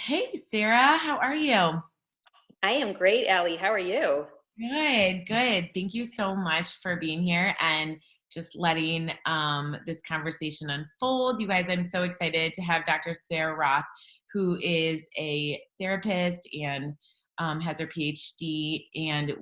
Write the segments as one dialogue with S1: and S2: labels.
S1: Hey, Sarah, how are you?
S2: I am great, Allie. How are you?
S1: Good, good. Thank you so much for being here and just letting this conversation unfold. You guys, I'm so excited to have Dr. Sara Roth, who is a therapist and has her PhD. And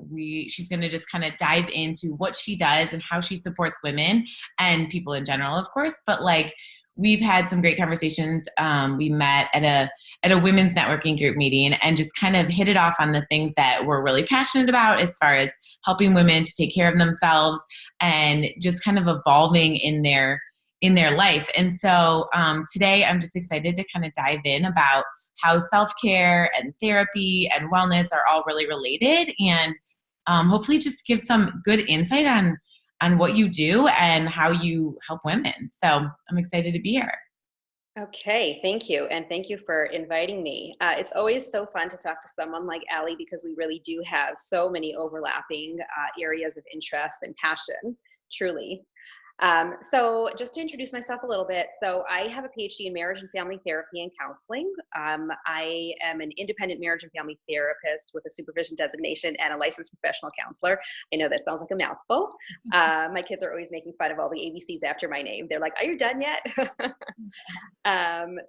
S1: she's going to just kind of dive into what she does and how she supports women and people in general, of course. But like, we've had some great conversations. We met at a women's networking group meeting and just kind of hit it off on the things that we're really passionate about as far as helping women to take care of themselves and just kind of evolving in their life. And so today I'm just excited to kind of dive in about how self-care and therapy and wellness are all really related, and hopefully just give some good insight on what you do and how you help women. So I'm excited to be here.
S2: Okay, thank you. And thank you for inviting me. It's always so fun to talk to someone like Allie because we really do have so many overlapping areas of interest and passion, truly. So just to introduce myself a little bit, so I have a PhD in marriage and family therapy and counseling. I am an independent marriage and family therapist with a supervision designation and a licensed professional counselor. I know that sounds like a mouthful. My kids are always making fun of all the ABCs after my name. They're like, "Are you done yet?"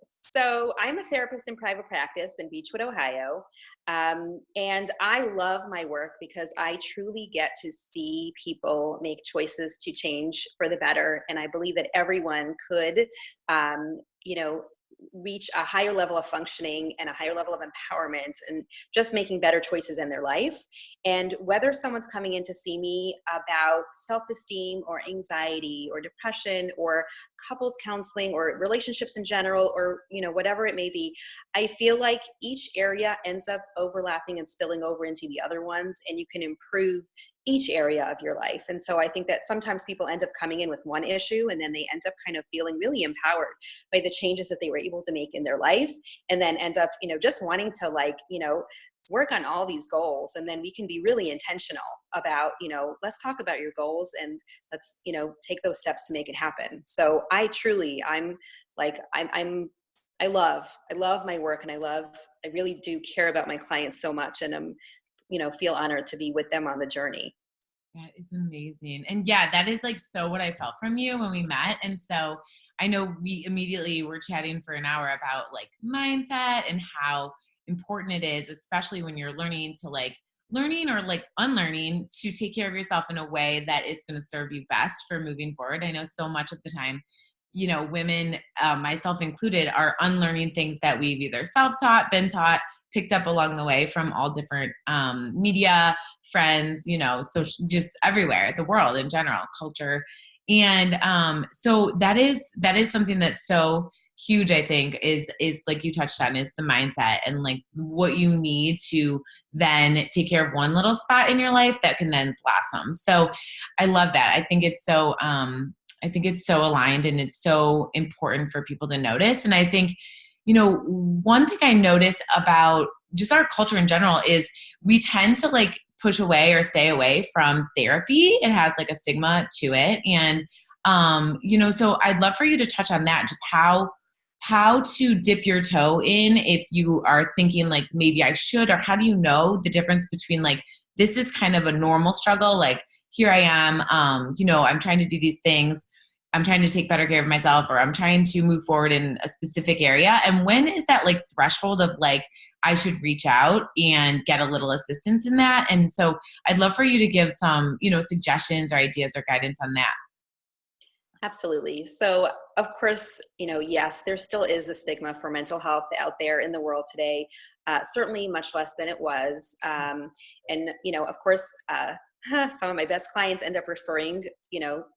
S2: So I'm a therapist in private practice in Beechwood, Ohio. And I love my work because I truly get to see people make choices to change for the better. And I believe that everyone could, you know, reach a higher level of functioning and a higher level of empowerment and just making better choices in their life. And whether someone's coming in to see me about self-esteem or anxiety or depression or couples counseling or relationships in general, or whatever it may be, I feel like each area ends up overlapping and spilling over into the other ones, and you can improve each area of your life. And so I think that sometimes people end up coming in with one issue and then they end up kind of feeling really empowered by the changes that they were able to make in their life, and then end up just wanting to work on all these goals. And then we can be really intentional about let's talk about your goals and let's take those steps to make it happen. So I'm like I'm I love my work, and I really do care about my clients so much, and I'm feel honored to be with them on the journey.
S1: That is amazing. And yeah, that is like so what I felt from you when we met. And so I know we immediately were chatting for an hour about like mindset and how important it is, especially when you're learning or like unlearning to take care of yourself in a way that is going to serve you best for moving forward. I know so much of the time, women, myself included, are unlearning things that we've either self-taught, been taught, picked up along the way from all different media, friends, so just everywhere, the world in general, culture. And so that is something that's so huge, I think, is like you touched on, is the mindset and like what you need to then take care of one little spot in your life that can then blossom. So I love that. I think it's so aligned and it's so important for people to notice. And I think, one thing I notice about just our culture in general is we tend to like push away or stay away from therapy. It has like a stigma to it. And, so I'd love for you to touch on that, just how to dip your toe in if you are thinking like maybe I should, or how do you know the difference between like, this is kind of a normal struggle, like here I am, I'm trying to do these things, I'm trying to take better care of myself, or I'm trying to move forward in a specific area. And when is that like threshold of like, I should reach out and get a little assistance in that? And so I'd love for you to give some, suggestions or ideas or guidance on that.
S2: Absolutely. So, of course, yes, there still is a stigma for mental health out there in the world today, certainly much less than it was. And, of course, some of my best clients end up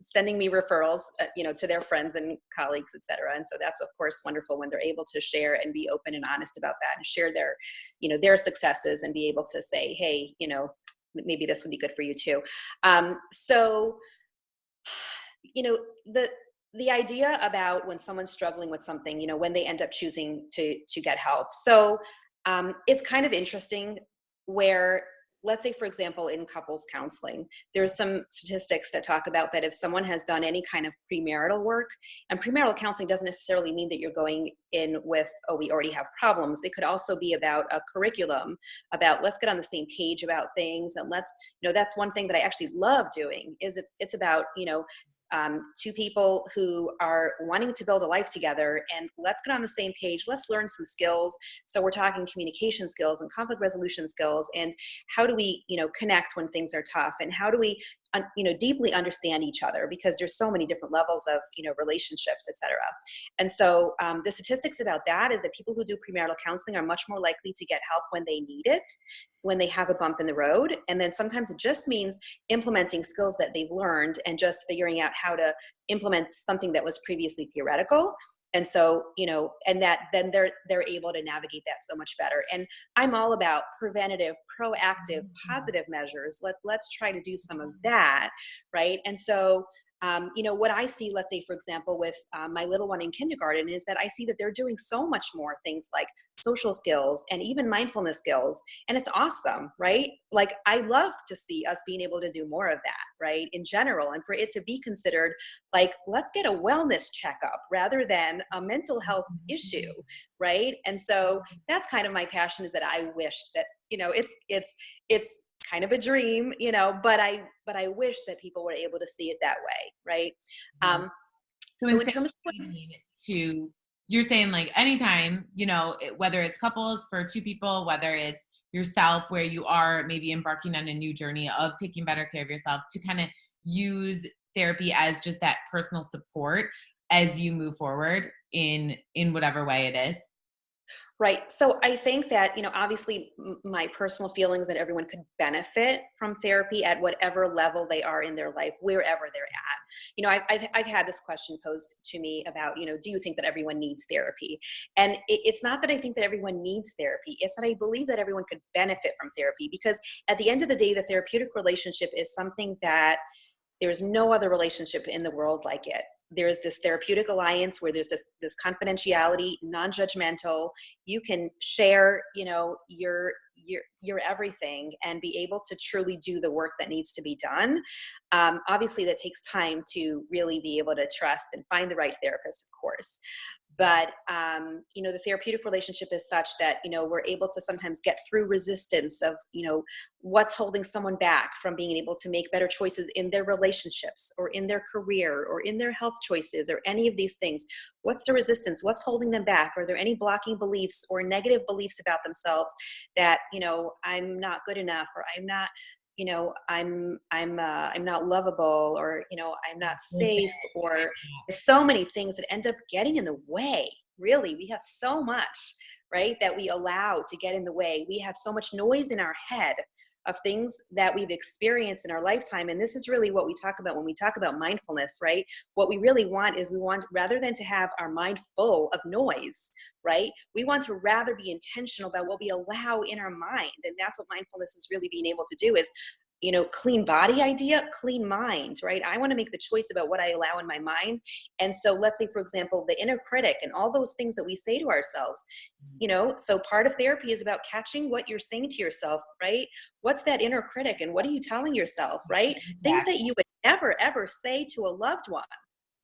S2: sending me referrals, to their friends and colleagues, et cetera. And so that's, of course, wonderful when they're able to share and be open and honest about that and share their successes and be able to say, hey, maybe this would be good for you too. So, you know the the idea about when someone's struggling with something, when they end up choosing to get help. So it's kind of interesting where let's say, for example, in couples counseling, there's some statistics that talk about that if someone has done any kind of premarital work, and premarital counseling doesn't necessarily mean that you're going in with, oh, we already have problems. It could also be about a curriculum, about let's get on the same page about things. And let's, that's one thing that I actually love doing is it's about, two people who are wanting to build a life together, and let's get on the same page. Let's learn some skills. So we're talking communication skills and conflict resolution skills, and how do we, connect when things are tough, and how do we, deeply understand each other, because there's so many different levels of, relationships, et cetera. And so the statistics about that is that people who do premarital counseling are much more likely to get help when they need it, when they have a bump in the road. And then sometimes it just means implementing skills that they've learned and just figuring out how to implement something that was previously theoretical. And so, and that then they're able to navigate that so much better. And I'm all about preventative, proactive, positive measures. Let's try to do some of that, right? And so, what I see, let's say, for example, with my little one in kindergarten, is that I see that they're doing so much more things like social skills and even mindfulness skills. And it's awesome, right? Like, I love to see us being able to do more of that, right? In general, and for it to be considered like, let's get a wellness checkup rather than a mental health issue, right? And so that's kind of my passion, is that I wish that, it's kind of a dream, but I wish that people were able to see it that way, right? So in terms of
S1: you're saying like anytime, whether it's couples for two people, whether it's yourself, where you are maybe embarking on a new journey of taking better care of yourself, to kind of use therapy as just that personal support as you move forward in whatever way it is.
S2: Right. So I think that, obviously my personal feelings that everyone could benefit from therapy at whatever level they are in their life, wherever they're at. I've had this question posed to me about, do you think that everyone needs therapy? And it's not that I think that everyone needs therapy. It's that I believe that everyone could benefit from therapy, because at the end of the day, the therapeutic relationship is something that there's no other relationship in the world like it. There's this therapeutic alliance where there's this confidentiality, non-judgmental. You can share, your everything and be able to truly do the work that needs to be done. Obviously, that takes time to really be able to trust and find the right therapist, of course. But, the therapeutic relationship is such that, we're able to sometimes get through resistance of, what's holding someone back from being able to make better choices in their relationships or in their career or in their health choices or any of these things. What's the resistance? What's holding them back? Are there any blocking beliefs or negative beliefs about themselves that, I'm not good enough, or I'm not, I'm not lovable, or, I'm not safe, or there's so many things that end up getting in the way. Really, we have so much, right, that we allow to get in the way. We have so much noise in our head of things that we've experienced in our lifetime. And this is really what we talk about when we talk about mindfulness, right? What we really want is, we want, rather than to have our mind full of noise, right? We want to rather be intentional about what we allow in our mind. And that's what mindfulness is really being able to do, is, clean body idea, clean mind, right? I want to make the choice about what I allow in my mind. And so let's say, for example, the inner critic and all those things that we say to ourselves, so part of therapy is about catching what you're saying to yourself, right? What's that inner critic, and what are you telling yourself, right? Exactly. Things that you would never, ever say to a loved one,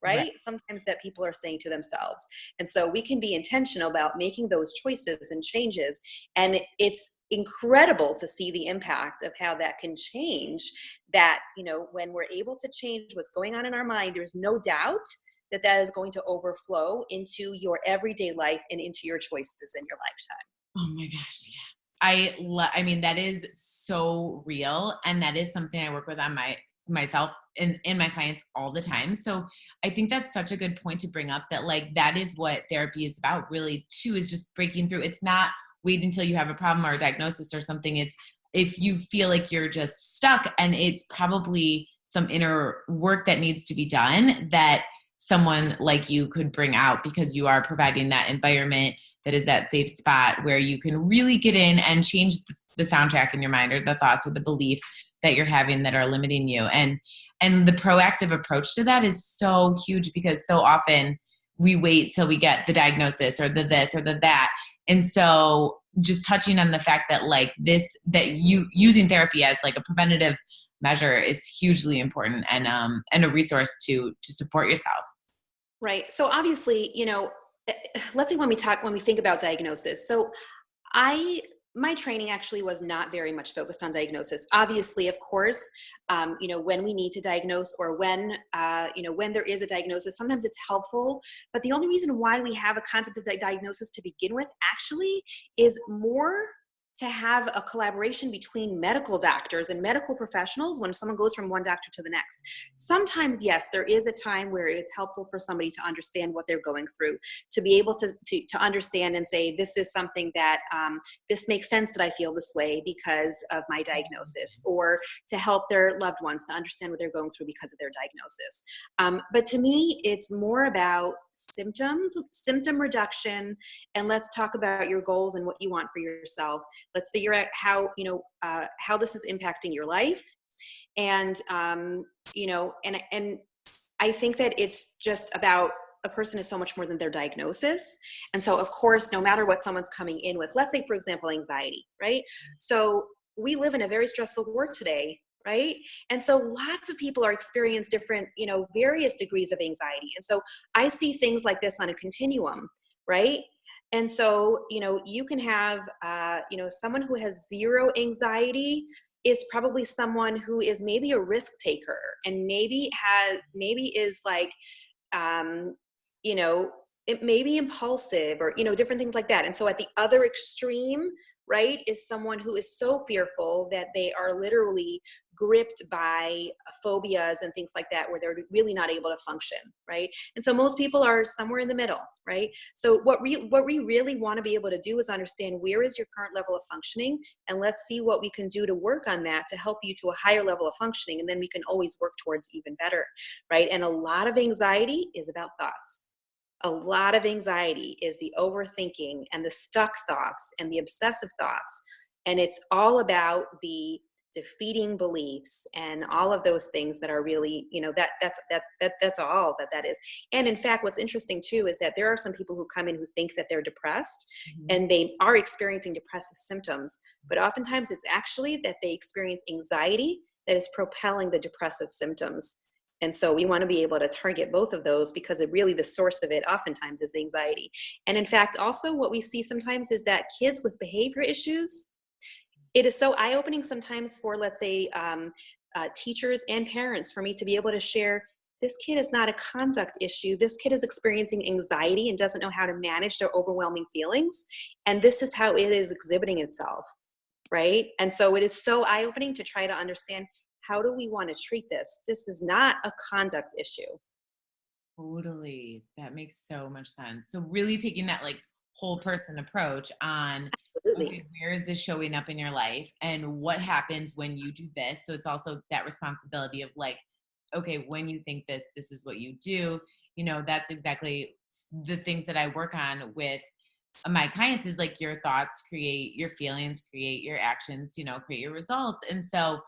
S2: right? Sometimes that people are saying to themselves. And so we can be intentional about making those choices and changes. And it's incredible to see the impact of how that can change that, when we're able to change what's going on in our mind, there's no doubt that that is going to overflow into your everyday life and into your choices in your lifetime.
S1: Oh my gosh. Yeah. I mean, that is so real. And that is something I work with on myself and my clients all the time. So I think that's such a good point to bring up, that like, that is what therapy is about, really, too, is just breaking through. It's not wait until you have a problem or a diagnosis or something. It's if you feel like you're just stuck, and it's probably some inner work that needs to be done, that someone like you could bring out, because you are providing that environment that is that safe spot where you can really get in and change the soundtrack in your mind, or the thoughts or the beliefs that you're having that are limiting you. And the proactive approach to that is so huge, because so often we wait till we get the diagnosis or the this or the that. And so just touching on the fact that like that you using therapy as like a preventative measure is hugely important, and a resource to support yourself.
S2: Right. So obviously, let's say when we think about diagnosis. So I my training actually was not very much focused on diagnosis. Obviously, of course, when we need to diagnose, or when there is a diagnosis, sometimes it's helpful. But the only reason why we have a concept of diagnosis to begin with actually is more to have a collaboration between medical doctors and medical professionals when someone goes from one doctor to the next. Sometimes, yes, there is a time where it's helpful for somebody to understand what they're going through, to be able to understand and say, this is something that this makes sense that I feel this way because of my diagnosis, or to help their loved ones to understand what they're going through because of their diagnosis. But to me, it's more about symptom reduction, and let's talk about your goals and what you want for yourself. Let's figure out how this is impacting your life. And, and I think that it's just about, a person is so much more than their diagnosis. And so of course, no matter what someone's coming in with, let's say, for example, anxiety, right? So we live in a very stressful world today, right? And so lots of people are experiencing different, various degrees of anxiety. And so I see things like this on a continuum, right? And so, you can have, someone who has zero anxiety is probably someone who is maybe a risk taker, and maybe is like, it may be impulsive, or, different things like that. And so at the other extreme, right, is someone who is so fearful that they are literally gripped by phobias and things like that, where they're really not able to function, right? And so most people are somewhere in the middle, right? So what we really want to be able to do is understand, where is your current level of functioning, and let's see what we can do to work on that to help you to a higher level of functioning, and then we can always work towards even better, right? And a lot of anxiety is about thoughts. A lot of anxiety is the overthinking and the stuck thoughts and the obsessive thoughts. And it's all about the defeating beliefs and all of those things that are really, that's all that is. And in fact, what's interesting too is that there are some people who come in who think that they're depressed, and they are experiencing depressive symptoms, but oftentimes it's actually that they experience anxiety that is propelling the depressive symptoms. And so we want to be able to target both of those, because really the source of it oftentimes is anxiety. And in fact, also what we see sometimes is that kids with behavior issues, it is so eye-opening sometimes for, let's say, teachers and parents, for me to be able to share, this kid is not a conduct issue. This kid is experiencing anxiety and doesn't know how to manage their overwhelming feelings. And this is how it is exhibiting itself, right? And so it is so eye-opening to try to understand, how do we want to treat this? This is not a conduct issue.
S1: Totally. That makes so much sense. So really taking that like whole person approach on,
S2: Absolutely.
S1: okay, where is this showing up in your life, and what happens when you do this? So it's also that responsibility of like, okay, when you think this, this is what you do. That's exactly the things that I work on with my clients, is like, your thoughts create your feelings, create your actions, create your results. And so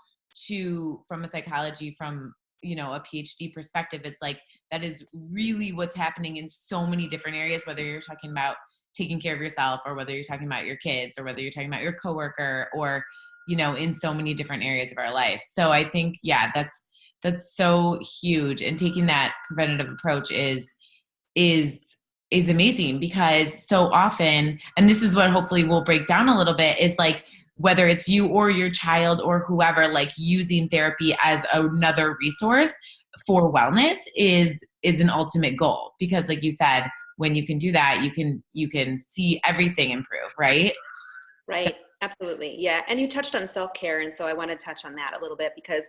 S1: from a psychology, from a PhD perspective, it's like, that is really what's happening in so many different areas, whether you're talking about taking care of yourself, or whether you're talking about your kids, or whether you're talking about your coworker, or in so many different areas of our life. So I think, yeah, that's so huge, and taking that preventative approach is amazing, because so often, and this is what hopefully we'll break down a little bit, is like, whether it's you or your child or whoever, like using therapy as another resource for wellness is an ultimate goal, because like you said, when you can do that, you can see everything improve, right?
S2: Right. Absolutely. Yeah. And you touched on self-care. And so I want to touch on that a little bit, because,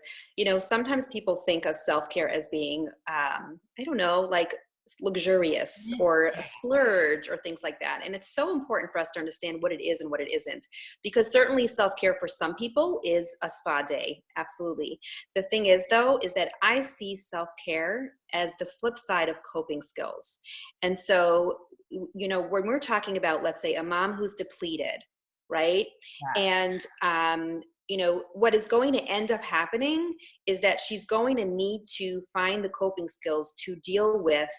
S2: sometimes people think of self-care as being, I don't know, like luxurious or a splurge or things like that. And it's so important for us to understand what it is and what it isn't, because certainly self-care for some people is a spa day. Absolutely. The thing is, though, is that I see self-care as the flip side of coping skills. And so, when we're talking about, let's say, a mom who's depleted, right?
S1: Yeah.
S2: And, what is going to end up happening is that she's going to need to find the coping skills to deal with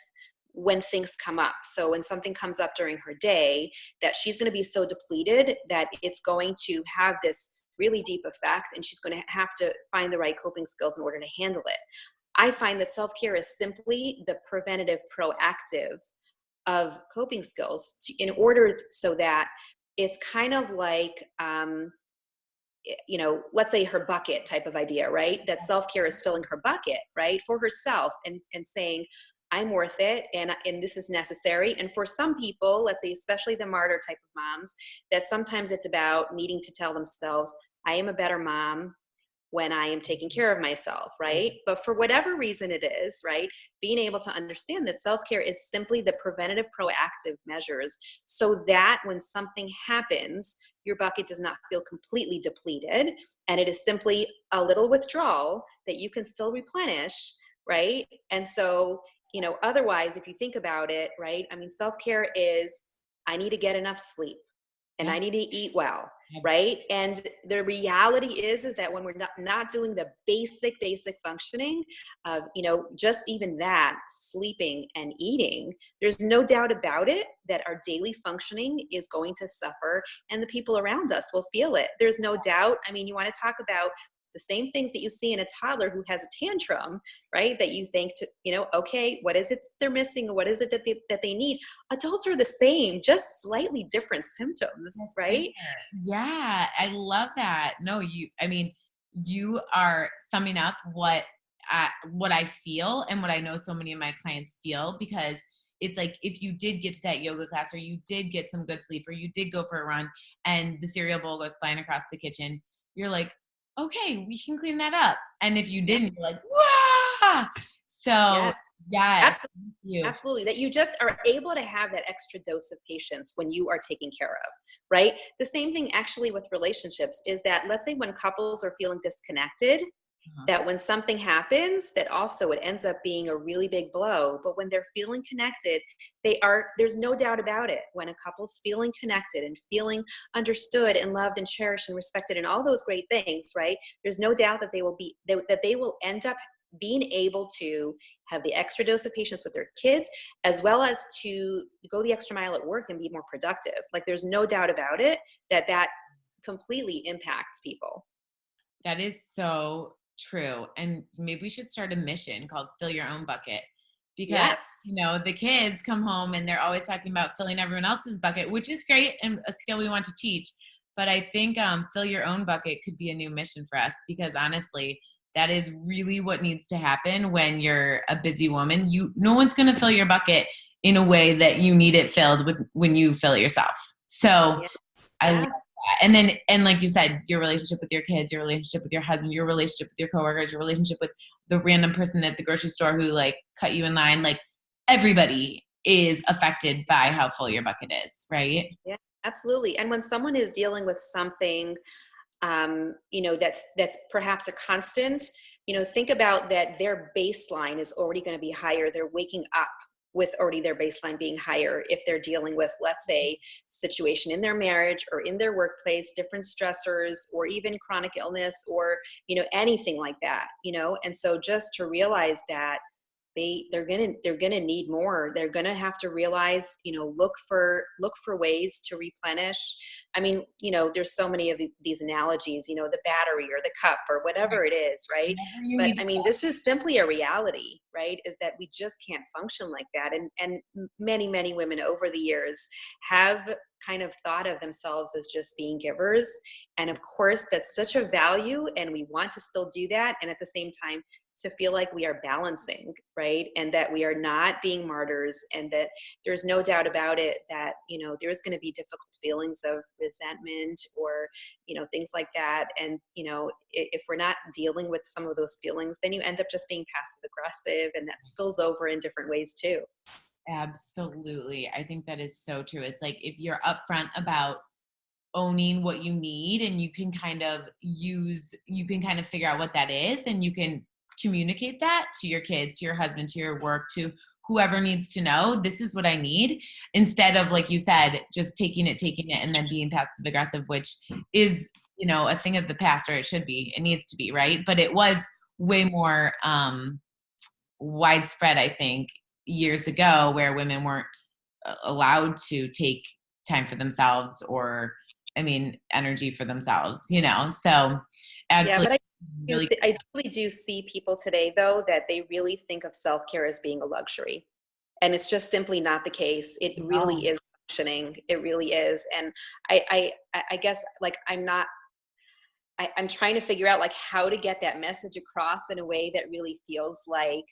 S2: when things come up. So when something comes up during her day, that she's going to be so depleted that it's going to have this really deep effect, and she's going to have to find the right coping skills in order to handle it. I find that self-care is simply the preventative, proactive of coping skills in order so that it's kind of like, let's say her bucket type of idea, right? That self-care is filling her bucket, right? For herself, and saying, I'm worth it, and this is necessary. And for some people, let's say, especially the martyr type of moms, that sometimes it's about needing to tell themselves, I am a better mom when I am taking care of myself, right? But for whatever reason it is, right, being able to understand that self-care is simply the preventative, proactive measures so that when something happens, your bucket does not feel completely depleted, and it is simply a little withdrawal that you can still replenish, right? And so, otherwise, if you think about it, right, I mean, self-care is, I need to get enough sleep and
S1: Yeah.
S2: I need to eat well, right? And the reality is that when we're not doing the basic functioning of, just even that, sleeping and eating, there's no doubt about it that our daily functioning is going to suffer, and the people around us will feel it. There's no doubt. I mean, you want to talk about the same things that you see in a toddler who has a tantrum, right? That you think to, okay, what is it they're missing? What is it that they need? Adults are the same, just slightly different symptoms,
S1: That's
S2: right?
S1: fair. Yeah, I love that. No, I mean, you are summing up what I feel and what I know so many of my clients feel, because it's like, if you did get to that yoga class, or you did get some good sleep, or you did go for a run and the cereal bowl goes flying across the kitchen, you're like, okay, we can clean that up. And if you
S2: Yep.
S1: didn't, you're like, wow. So
S2: Yes.
S1: yes,
S2: Absolutely.
S1: thank you.
S2: Absolutely. That you just are able to have that extra dose of patience when you are taken care of, right? The same thing actually with relationships is that, let's say when couples are feeling disconnected,
S1: Uh-huh.
S2: that when something happens, that also it ends up being a really big blow. But when they're feeling connected, there's no doubt about it. When a couple's feeling connected and feeling understood and loved and cherished and respected and all those great things, right? There's no doubt that they will end up being able to have the extra dose of patience with their kids, as well as to go the extra mile at work and be more productive. Like, there's no doubt about it that completely impacts people.
S1: That is so true. And maybe we should start a mission called Fill Your Own Bucket, because,
S2: Yes.
S1: the kids come home and they're always talking about filling everyone else's bucket, which is great and a skill we want to teach. But I think Fill Your Own Bucket could be a new mission for us, because honestly, that is really what needs to happen when you're a busy woman. No one's going to fill your bucket in a way that you need it filled with when you fill it yourself. So
S2: Yeah.
S1: I love
S2: Yeah.
S1: that. And like you said, your relationship with your kids, your relationship with your husband, your relationship with your coworkers, your relationship with the random person at the grocery store who like cut you in line, like everybody is affected by how full your bucket is, right?
S2: Yeah, absolutely. And when someone is dealing with something, that's perhaps a constant, think about that their baseline is already going to be higher. They're waking up with already their baseline being higher if they're dealing with, let's say, situation in their marriage or in their workplace, different stressors, or even chronic illness, or, anything like that, and so just to realize that they're gonna need more. They're gonna have to realize, look for ways to replenish. I mean, there's so many of these analogies, the battery or the cup or whatever it is, right?
S1: Whatever you
S2: But
S1: need to
S2: I mean, this is simply a reality, right? Is that we just can't function like that. And many women over the years have kind of thought of themselves as just being givers. And of course, that's such a value, and we want to still do that. And at the same time, to feel like we are balancing, right? And that we are not being martyrs, and that there's no doubt about it that, there's going to be difficult feelings of resentment or, things like that. And, if we're not dealing with some of those feelings, then you end up just being passive aggressive, and that spills over in different ways too.
S1: Absolutely. I think that is so true. It's like, if you're upfront about owning what you need, and you can kind of figure out what that is, and you can communicate that to your kids, to your husband, to your work, to whoever needs to know, this is what I need, instead of, like you said, just taking it and then being passive aggressive, which is, a thing of the past, or it should be, it needs to be, right? But it was way more widespread, I think, years ago where women weren't allowed to take time for themselves or, I mean, energy for themselves, you know? So
S2: Yeah,
S1: absolutely.
S2: but
S1: Really.
S2: I really do see people today, though, that they really think of self-care as being a luxury. And it's just simply not the case. It really
S1: No.
S2: is functioning. It really is. And I guess like I'm trying to figure out like how to get that message across in a way that really feels like,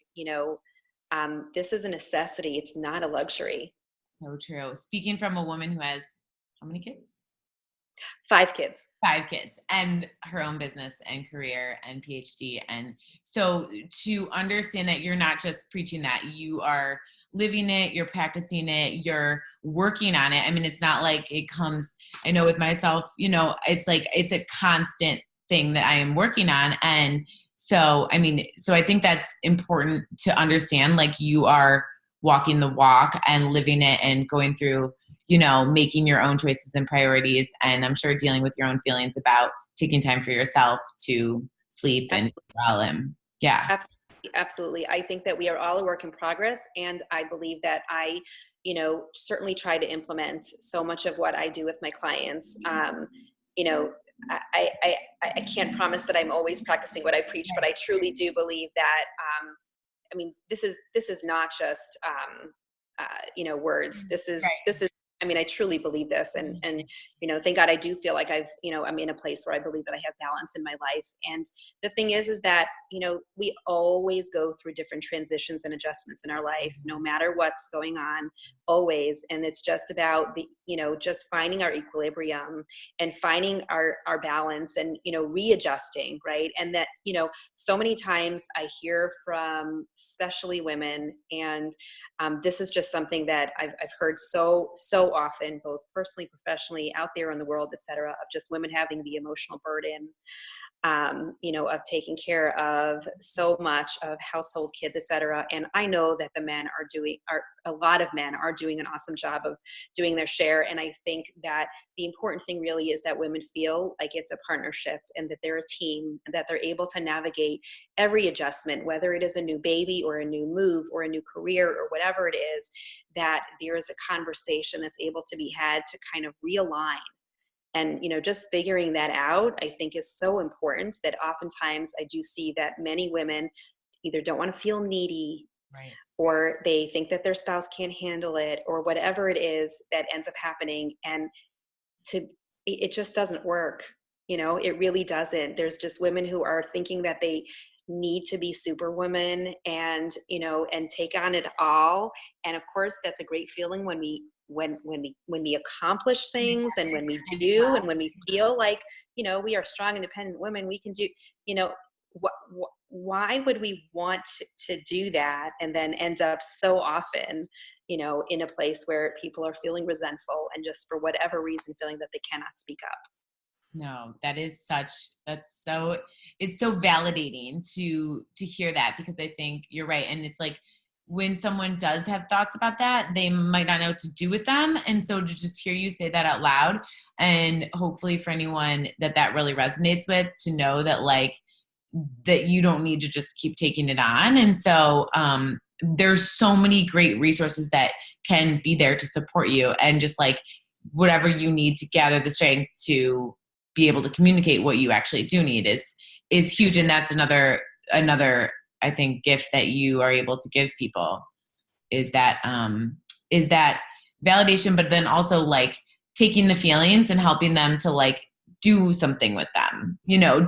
S2: this is a necessity. It's not a luxury.
S1: So true. Speaking from a woman who has how many kids?
S2: 5 kids.
S1: 5 kids and her own business and career and PhD. And so to understand that you're not just preaching that, you are living it, you're practicing it, you're working on it. I mean, it's not like it comes, I know with myself, you know, it's like it's a constant thing that I am working on. And so, I mean, so I think that's important to understand, like you are walking the walk and living it and going through, you know, making your own choices and priorities. And I'm sure dealing with your own feelings about taking time for yourself to sleep and
S2: Absolutely.
S1: well. And yeah.
S2: Absolutely. Absolutely. I think that we are all a work in progress. And I believe that I, certainly try to implement so much of what I do with my clients. You know, I can't promise that I'm always practicing what I preach, but I truly do believe that, this is not just, words. This is, I mean, I truly believe this, and thank God I do feel like I'm in a place where I believe that I have balance in my life. And the thing is that we always go through different transitions and adjustments in our life, no matter what's going on, always. And it's just about just finding our equilibrium and finding our balance, and readjusting, right? And that so many times I hear from especially women, and this is just something that I've heard so often, both personally, professionally, out there in the world, et cetera, of just women having the emotional burden, of taking care of so much of household, kids, et cetera. And I know that a lot of men are doing an awesome job of doing their share. And I think that the important thing really is that women feel like it's a partnership, and that they're a team, and that they're able to navigate every adjustment, whether it is a new baby or a new move or a new career or whatever it is, that there is a conversation that's able to be had to kind of realign. And just figuring that out, I think, is so important, that oftentimes I do see that many women either don't want to feel needy,
S1: Right.
S2: or they think that their spouse can't handle it, or whatever it is that ends up happening. And it just doesn't work. It really doesn't. There's just women who are thinking that they need to be superwoman, and and take on it all. And of course, that's a great feeling when we accomplish things, and when we do, and when we feel like we are strong, independent women. We can do. Why would we want to do that, and then end up so often in a place where people are feeling resentful, and just for whatever reason feeling that they cannot speak up?
S1: No, it's so validating to hear that, because I think you're right. And it's like when someone does have thoughts about that, they might not know what to do with them. And so to just hear you say that out loud, and hopefully for anyone that really resonates with, to know that like that you don't need to just keep taking it on. And so there's so many great resources that can be there to support you, and just like whatever you need to gather the strength to be able to communicate what you actually do need is huge. And that's another I think gift that you are able to give people, is that validation, but then also like taking the feelings and helping them to like do something with them,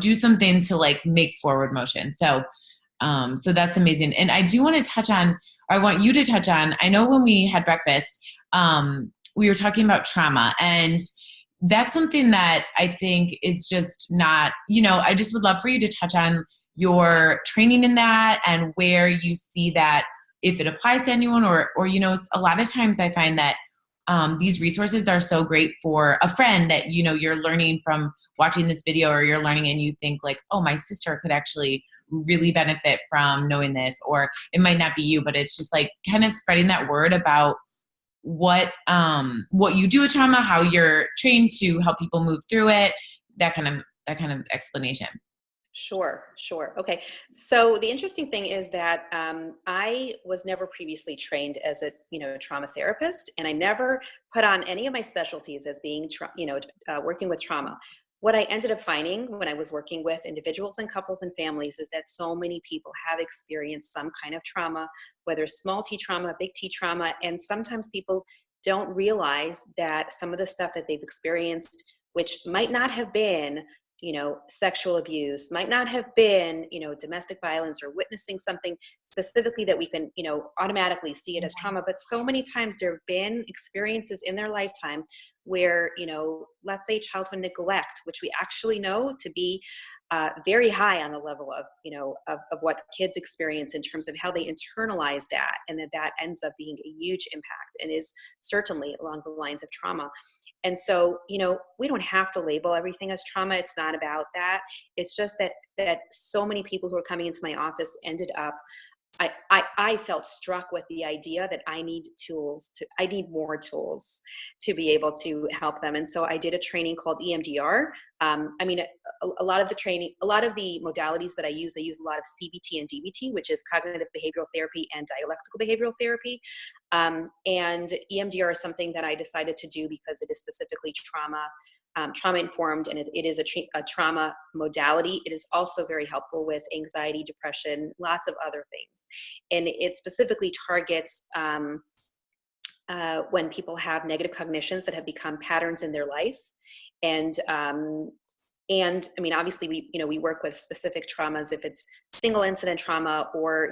S1: do something to like make forward motion. So so that's amazing. And I do want to touch on, or I want you to touch on, I know when we had breakfast, we were talking about trauma, and that's something that I think is just not, I just would love for you to touch on your training in that, and where you see that, if it applies to anyone, or a lot of times I find that these resources are so great for a friend that, you're learning from watching this video, or you're learning and you think like, oh, my sister could actually really benefit from knowing this, or it might not be you, but it's just like kind of spreading that word about what you do with trauma, how you're trained to help people move through it, that kind of explanation.
S2: Sure, sure. Okay. So the interesting thing is that I was never previously trained as a, trauma therapist, and I never put on any of my specialties as being, working with trauma. What I ended up finding when I was working with individuals and couples and families is that so many people have experienced some kind of trauma, whether small T trauma, big T trauma, and sometimes people don't realize that some of the stuff that they've experienced, which might not have been sexual abuse, might not have been, domestic violence, or witnessing something specifically that we can, automatically see it as trauma. But so many times there have been experiences in their lifetime where, let's say childhood neglect, which we actually know to be very high on the level of, of what kids experience in terms of how they internalize that, and that ends up being a huge impact and is certainly along the lines of trauma. And so, we don't have to label everything as trauma. It's not about that. It's just that so many people who are coming into my office ended up, I felt struck with the idea that I need more tools to be able to help them. And so I did a training called EMDR. A lot of the training, a lot of the modalities that I use a lot of CBT and DBT, which is cognitive behavioral therapy and dialectical behavioral therapy. And EMDR is something that I decided to do because it is specifically trauma informed, and it is a trauma modality. It is also very helpful with anxiety, depression, lots of other things. And it specifically targets when people have negative cognitions that have become patterns in their life. And obviously we work with specific traumas, if it's single incident trauma or,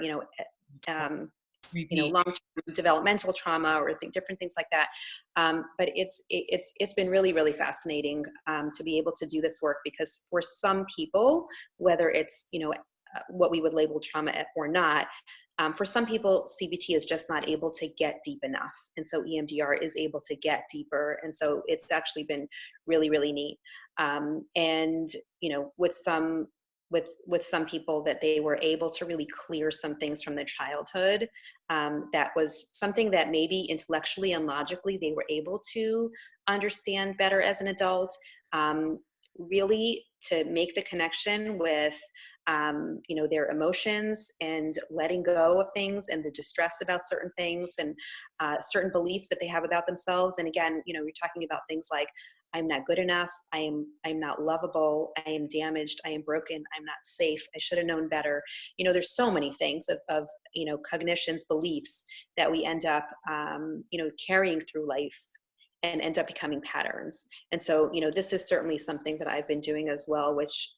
S2: long-term developmental trauma or different things like that. But it's been really, really fascinating to be able to do this work, because for some people, whether it's, what we would label trauma or not, for some people, CBT is just not able to get deep enough. And so EMDR is able to get deeper. And so it's actually been really, really neat. And, with some people, that they were able to really clear some things from their childhood. That was something that maybe intellectually and logically they were able to understand better as an adult. Really to make the connection with, their emotions, and letting go of things, and the distress about certain things, and certain beliefs that they have about themselves. And again, you're talking about things like, I'm not good enough. I'm not lovable. I am damaged. I am broken. I'm not safe. I should have known better. There's so many things of cognitions, beliefs that we end up, carrying through life and end up becoming patterns. And so, this is certainly something that I've been doing as well, which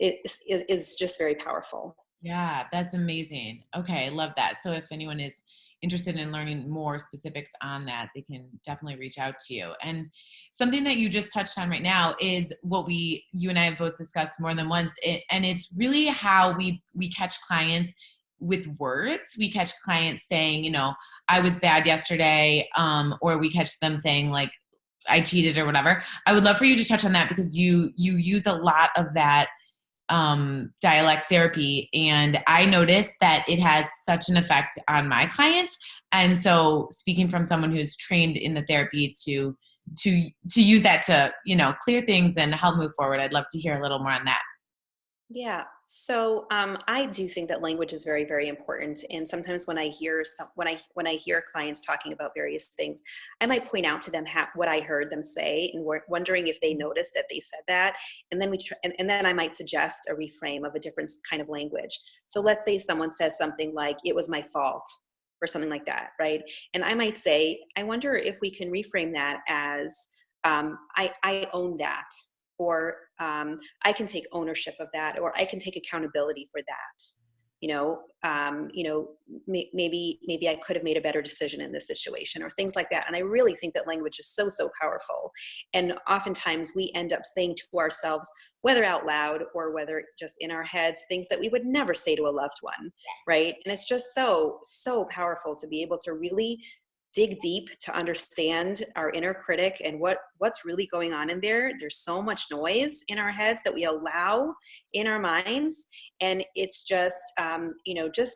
S2: is just very powerful.
S1: Yeah, that's amazing. Okay, I love that. So if anyone is interested in learning more specifics on that, they can definitely reach out to you. And something that you just touched on right now is what you and I have both discussed more than once. And it's really how we catch clients with words. We catch clients saying, I was bad yesterday, or we catch them saying like, I cheated or whatever. I would love for you to touch on that, because you use a lot of that dialect therapy, and I noticed that it has such an effect on my clients. And so, speaking from someone who's trained in the therapy to use that to clear things and help move forward, I'd love to hear a little more on that.
S2: Yeah. So I do think that language is very, very important. And sometimes when I hear when I hear clients talking about various things, I might point out to them what I heard them say, and wondering if they noticed that they said that. And then and then I might suggest a reframe of a different kind of language. So let's say someone says something like, "It was my fault," or something like that, right? And I might say, "I wonder if we can reframe that as, I own that." Or I can take ownership of that, or I can take accountability for that. Maybe I could have made a better decision in this situation, or things like that. And I really think that language is so, so powerful. And oftentimes we end up saying to ourselves, whether out loud or whether just in our heads, things that we would never say to a loved one, right? And it's just so, so powerful to be able to really dig deep to understand our inner critic and what's really going on in there. There's so much noise in our heads that we allow in our minds. And it's just, just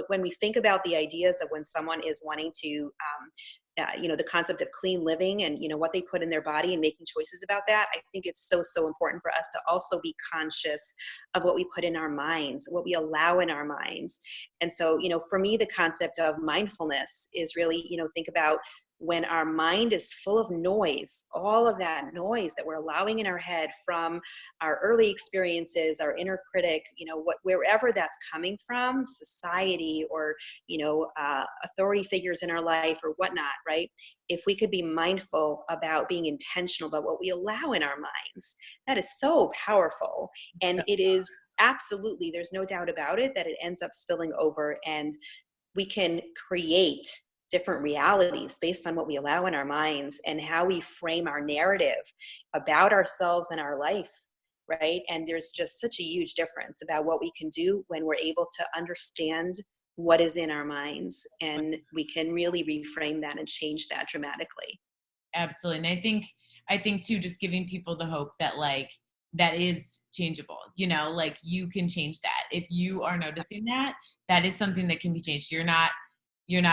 S2: when we think about the ideas of when someone is wanting to the concept of clean living and, what they put in their body and making choices about that. I think it's so, so important for us to also be conscious of what we put in our minds, what we allow in our minds. And so, for me, the concept of mindfulness is really, think about when our mind is full of noise, all of that noise that we're allowing in our head from our early experiences, our inner critic, wherever that's coming from, society or, authority figures in our life or whatnot, right? If we could be mindful about being intentional about what we allow in our minds, that is so powerful. And it is absolutely, there's no doubt about it, that it ends up spilling over, and we can create different realities based on what we allow in our minds and how we frame our narrative about ourselves and our life, right? And there's just such a huge difference about what we can do when we're able to understand what is in our minds, and we can really reframe that and change that dramatically.
S1: Absolutely. And I think too, just giving people the hope that like, that is changeable, like you can change that. If you are noticing that, that is something that can be changed. You're not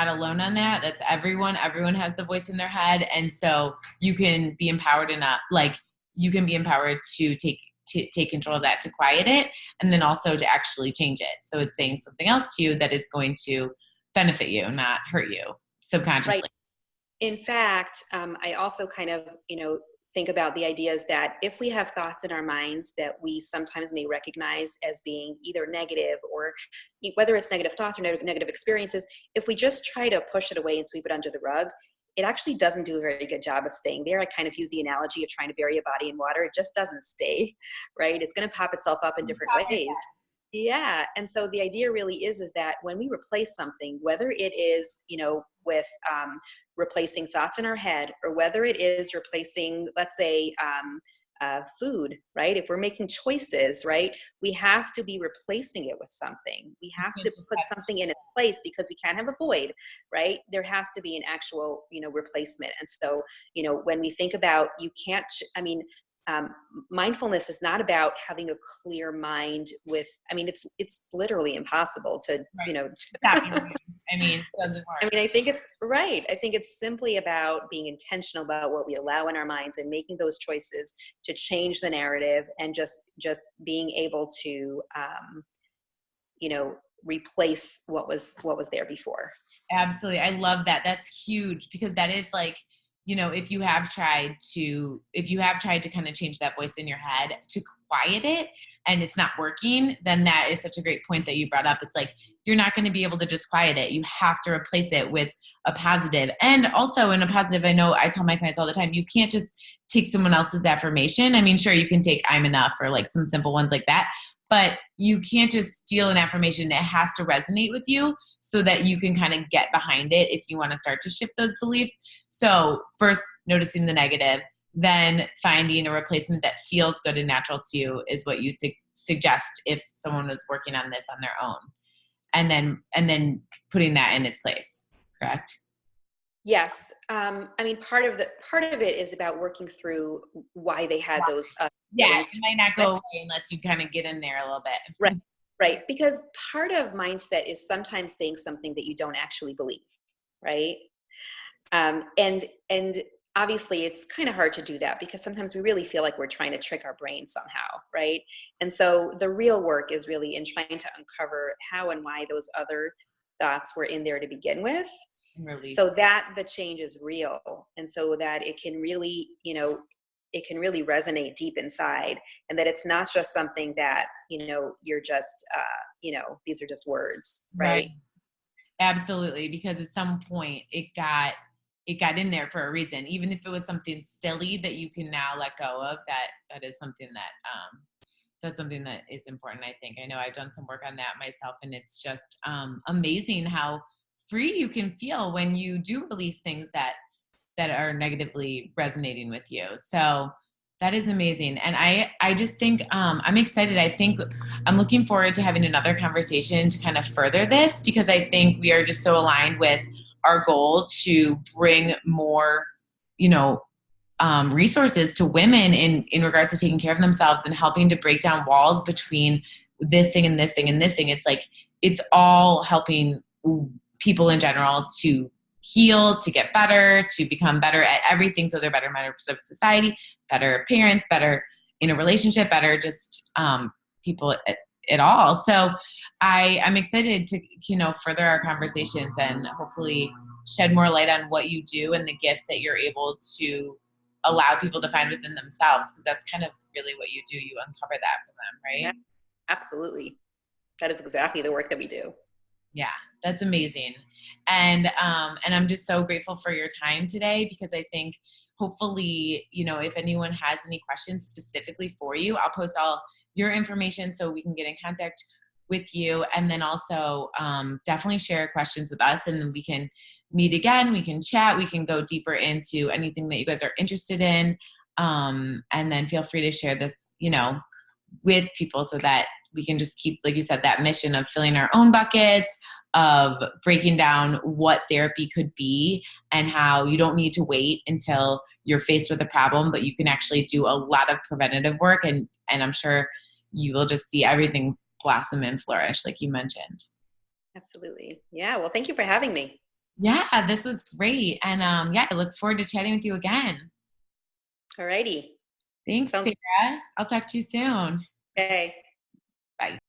S1: alone on that. That's everyone. Everyone has the voice in their head. And so you can be empowered enough, like you can be empowered to take control of that, to quiet it, and then also to actually change it. So it's saying something else to you that is going to benefit you, not hurt you subconsciously.
S2: Right. In fact, I also kind of, think about the ideas that if we have thoughts in our minds that we sometimes may recognize as being either negative, or whether it's negative thoughts or negative experiences, if we just try to push it away and sweep it under the rug, it actually doesn't do a very good job of staying there. I kind of use the analogy of trying to bury a body in water. It just doesn't stay, right? It's going to pop itself up in different ways. Yeah. And so the idea really is that when we replace something, whether it is, with replacing thoughts in our head, or whether it is replacing, let's say, food, right? If we're making choices, right, we have to be replacing it with something. We have to put something in its place, because we can't have a void, right? There has to be an actual, replacement. And so, when we think about, mindfulness is not about having a clear mind with, it's literally impossible to,
S1: right. Stop your mind. It doesn't work.
S2: I think it's right. I think it's simply about being intentional about what we allow in our minds and making those choices to change the narrative, and just being able to, replace what was there before.
S1: Absolutely. I love that. That's huge, because that is like, if you have tried to kind of change that voice in your head to quiet it and it's not working, then that is such a great point that you brought up. It's like, you're not going to be able to just quiet it. You have to replace it with a positive. And also in a positive, I know I tell my clients all the time, you can't just take someone else's affirmation. Sure, you can take I'm enough, or like some simple ones like that, but you can't just steal an affirmation. It has to resonate with you so that you can kind of get behind it if you want to start to shift those beliefs. So first, noticing the negative, then finding a replacement that feels good and natural to you is what you suggest if someone was working on this on their own. And then putting that in its place, correct?
S2: Yes. Part of it is about working through why they had those.
S1: Yeah, it might not go away unless you kind of get in there a little bit.
S2: Right. Because part of mindset is sometimes saying something that you don't actually believe, right? And obviously it's kind of hard to do that, because sometimes we really feel like we're trying to trick our brain somehow, right? And so the real work is really in trying to uncover how and why those other thoughts were in there to begin with, so that the change is real, and so that it can really, resonate deep inside, and that it's not just something that, you're just, these are just words, right?
S1: Absolutely. Because at some point it got in there for a reason, even if it was something silly that you can now let go of. That is something that's something that is important. I think, I know I've done some work on that myself, and it's just amazing how free you can feel when you do release things that are negatively resonating with you. So that is amazing. And I just think I'm excited. I think I'm looking forward to having another conversation to kind of further this, because I think we are just so aligned with our goal to bring more, resources to women in regards to taking care of themselves and helping to break down walls between this thing and this thing and this thing. It's like, it's all helping people in general to heal, to get better, to become better at everything. So they're better members of society, better parents, better in a relationship, better just people at all. So I'm excited to, further our conversations and hopefully shed more light on what you do and the gifts that you're able to allow people to find within themselves, because that's kind of really what you do. You uncover that for them,
S2: Yeah,
S1: right?
S2: absolutely. That is exactly the work that we do.
S1: Yeah, that's amazing. And I'm just so grateful for your time today, because I think hopefully, if anyone has any questions specifically for you, I'll post all your information so we can get in contact with you. And then also definitely share questions with us, and then we can meet again, we can chat, we can go deeper into anything that you guys are interested in. And then feel free to share this, with people, so that we can just keep, like you said, that mission of filling our own buckets, of breaking down what therapy could be, and how you don't need to wait until you're faced with a problem, but you can actually do a lot of preventative work. And I'm sure you will just see everything blossom and flourish, like you mentioned.
S2: Absolutely. Yeah. Well, thank you for having me.
S1: Yeah, this was great. And yeah, I look forward to chatting with you again.
S2: Alrighty.
S1: Thanks,
S2: Sounds
S1: Sarah. I'll talk to you soon.
S2: okay.
S1: Bye.